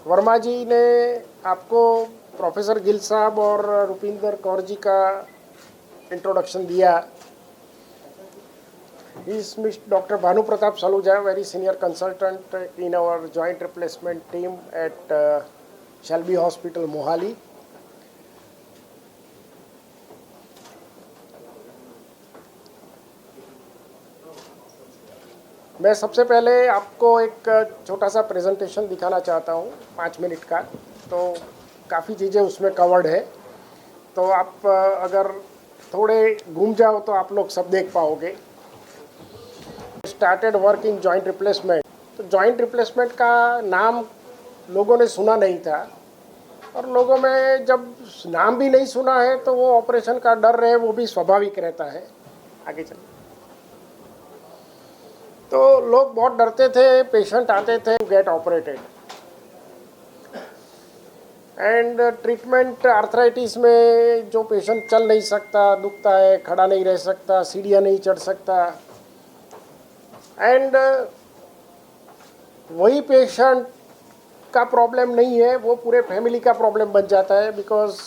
वर्मा जी ने आपको प्रोफेसर गिल साहब और रुपिंदर कौर जी का इंट्रोडक्शन दिया। He is Dr. Bhanu Pratap Saluja, very senior consultant in our joint replacement team at Shelby Hospital, Mohali. मैं सबसे पहले आपको एक छोटा सा प्रेजेंटेशन दिखाना चाहता हूँ 5 मिनट का। तो काफ़ी चीज़ें उसमें कवर्ड है, तो आप अगर थोड़े घूम जाओ तो आप लोग सब देख पाओगे। Started work in joint replacement. तो जॉइंट रिप्लेसमेंट का नाम लोगों ने सुना नहीं था, और लोगों में जब नाम भी नहीं सुना है तो वो ऑपरेशन का डर रहे, वो भी स्वाभाविक रहता है। आगे चलिए। तो लोग बहुत डरते थे, पेशेंट आते थे get operated. And treatment arthritis में जो पेशेंट चल नहीं सकता, दुखता है, खड़ा नहीं रह सकता, सीढ़ियाँ नहीं चढ़ सकता, एंड वही पेशेंट का प्रॉब्लम नहीं है, वो पूरे फैमिली का प्रॉब्लम बन जाता है। बिकॉज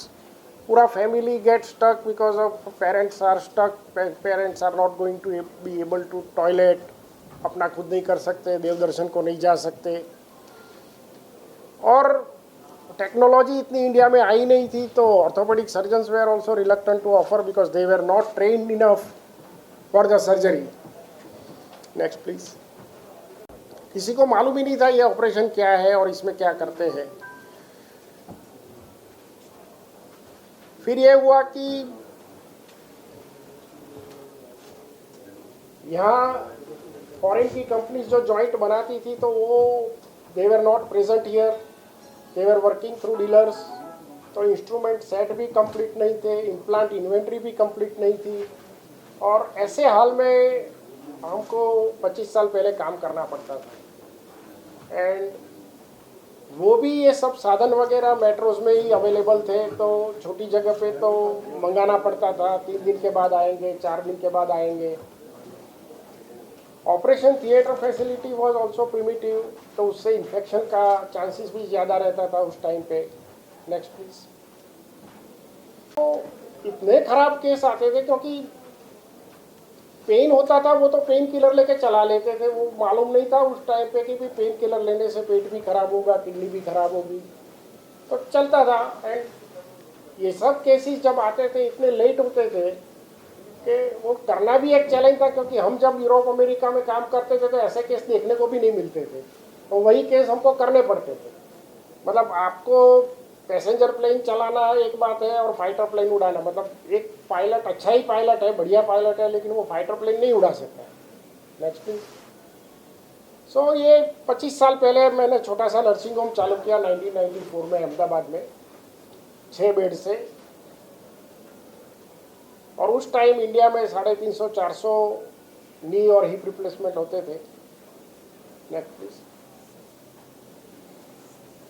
पूरा family get stuck because of parents are stuck, parents are not going to be able to toilet, अपना खुद नहीं कर सकते, देव दर्शन को नहीं जा सकते। और टेक्नोलॉजी इतनी इंडिया में आई नहीं थी, तो orthopaedic surgeons were also reluctant to offer because they were not trained enough for the surgery. Next please. किसी को मालूम ही नहीं था ये ऑपरेशन क्या है और इसमें क्या करते हैं। फिर ये हुआ कि यहाँ फॉरेन की कंपनीज जो जॉइंट बनाती थी तो वो they were not present here, they were working through dealers. तो इंस्ट्रूमेंट सेट भी कंप्लीट नहीं थे, इम्प्लांट इन्वेंट्री भी कंप्लीट नहीं थी, और ऐसे हाल में हमको 25 साल पहले काम करना पड़ता था। एंड वो भी ये सब साधन वगैरह मेट्रोज में ही अवेलेबल थे, तो छोटी जगह पे तो मंगाना पड़ता था, 3 दिन के बाद आएंगे, 4 दिन के बाद आएंगे। Operation theatre facility was also primitive, तो उससे इन्फेक्शन का चांसेस भी ज़्यादा रहता था उस टाइम पे। Next please. तो इतने खराब केस आते थे, क्योंकि पेन होता था वो तो पेन किलर लेके चला लेते थे। वो मालूम नहीं था उस टाइम पे कि भी पेन किलर लेने से पेट भी खराब होगा, किडनी भी खराब होगी, तो चलता था। एंड ये सब केसेस जब आते थे इतने लेट होते थे कि वो करना भी एक चैलेंज था, क्योंकि हम जब यूरोप अमेरिका में काम करते थे तो ऐसे केस देखने को भी नहीं मिलते थे, तो वही केस हमको करने पड़ते थे। मतलब आपको पैसेंजर प्लेन चलाना एक बात है और फाइटर प्लेन उड़ाना, मतलब एक पायलट अच्छा ही पायलट है, बढ़िया पायलट है, लेकिन वो फाइटर प्लेन नहीं उड़ा सकता। Next please. सो ये 25 साल पहले मैंने छोटा सा नर्सिंग होम चालू किया 1994 में अहमदाबाद में, 6 बेड से। और उस टाइम इंडिया में 350-400 नी और हिप रिप्लेसमेंट होते थे। Next please.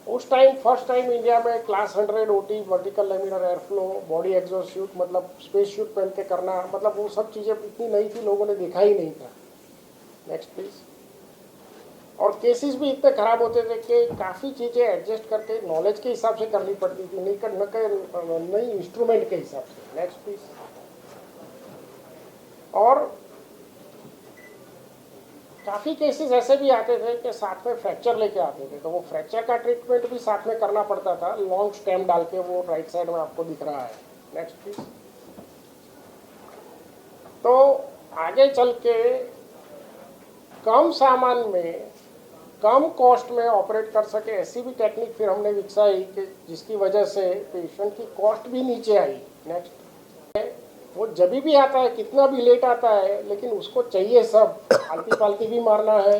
उस टाइम फर्स्ट टाइम इंडिया में class 100 OT, vertical laminar airflow, body exhaust shoot, मतलब स्पेस शूट पहन के करना, मतलब वो सब चीज़ें इतनी नई थी, लोगों ने देखा ही नहीं था। Next please. और केसेस भी इतने खराब होते थे कि काफ़ी चीज़ें एडजस्ट करके नॉलेज के हिसाब से करनी पड़ती थी, नहीं इंस्ट्रूमेंट के हिसाब से। Next please. और काफ़ी केसेस ऐसे भी आते थे कि साथ में फ्रैक्चर लेके आते थे, तो वो फ्रैक्चर का ट्रीटमेंट भी साथ में करना पड़ता था, लॉन्ग स्टेम डाल के, वो राइट साइड में आपको दिख रहा है। Next please. तो आगे चल के कम सामान में कम कॉस्ट में ऑपरेट कर सके ऐसी भी टेक्निक फिर हमने विकसाई कि जिसकी वजह से पेशेंट की कॉस्ट भी नीचे आई। नेक्स्ट। वो जब भी आता है, कितना भी लेट आता है, लेकिन उसको चाहिए सब, आलती पालती भी मारना है,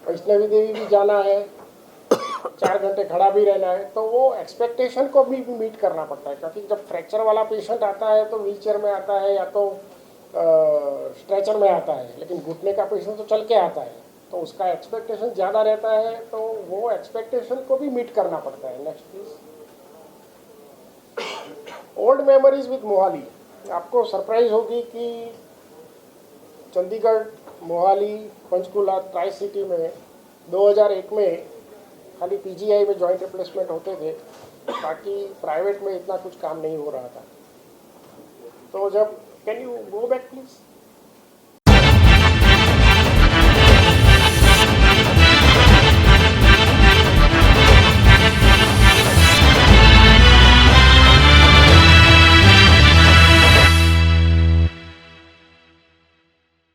वैष्णवी देवी भी जाना है, 4 घंटे खड़ा भी रहना है, तो वो एक्सपेक्टेशन को भी मीट करना पड़ता है। क्योंकि जब फ्रैक्चर वाला पेशेंट आता है तो व्हीलचेयर में आता है या तो स्ट्रेचर में आता है, लेकिन घुटने का पेशेंट तो चल के आता है, तो उसका एक्सपेक्टेशन ज़्यादा रहता है, तो वो एक्सपेक्टेशन को भी मीट करना पड़ता है। Next please. Old memories with Mohali. आपको सरप्राइज होगी कि चंडीगढ़, मोहाली, पंचकुला, ट्राई सिटी में 2001 में खाली पीजीआई में जॉइंट रिप्लेसमेंट होते थे, बाकी प्राइवेट में इतना कुछ काम नहीं हो रहा था। तो जब can you go back please.